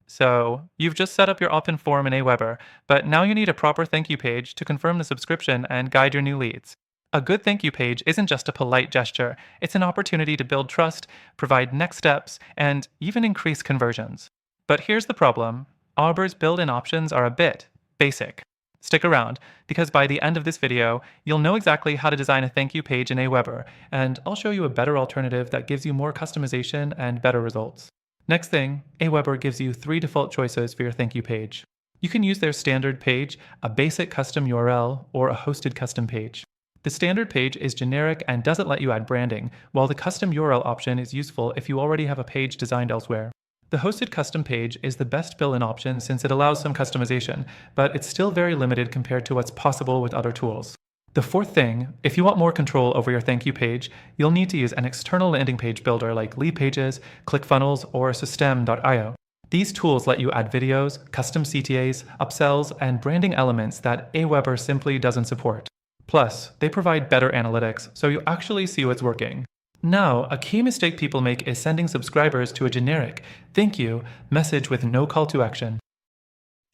So, you've just set up your opt-in form in AWeber, but now you need a proper thank you page to confirm the subscription and guide your new leads. A good thank you page isn't just a polite gesture, it's an opportunity to build trust, provide next steps, and even increase conversions. But here's the problem. AWeber's built-in options are a bit basic. Stick around, because by the end of this video, you'll know exactly how to design a thank you page in AWeber, and I'll show you a better alternative that gives you more customization and better results. Next thing, AWeber gives you 3 default choices for your thank you page. You can use their standard page, a basic custom URL, or a hosted custom page. The standard page is generic and doesn't let you add branding, while the custom URL option is useful if you already have a page designed elsewhere. The hosted custom page is the best built-in option since it allows some customization, but it's still very limited compared to what's possible with other tools. The fourth thing, if you want more control over your thank you page, you'll need to use an external landing page builder like Leadpages, ClickFunnels, or System.io. These tools let you add videos, custom CTAs, upsells, and branding elements that AWeber simply doesn't support. Plus, they provide better analytics, so you actually see what's working. Now, a key mistake people make is sending subscribers to a generic "thank you" message with no call to action.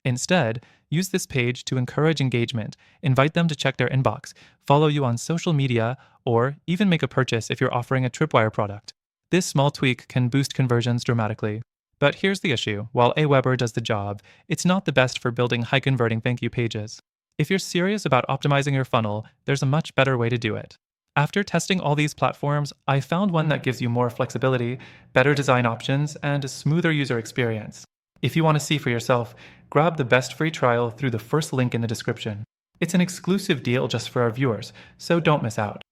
Instead, use this page to encourage engagement, invite them to check their inbox, follow you on social media, or even make a purchase if you're offering a Tripwire product. This small tweak can boost conversions dramatically. But here's the issue. While AWeber does the job, it's not the best for building high-converting thank you pages. If you're serious about optimizing your funnel, there's a much better way to do it. After testing all these platforms, I found one that gives you more flexibility, better design options, and a smoother user experience. If you want to see for yourself, grab the best free trial through the first link in the description. It's an exclusive deal just for our viewers, so don't miss out.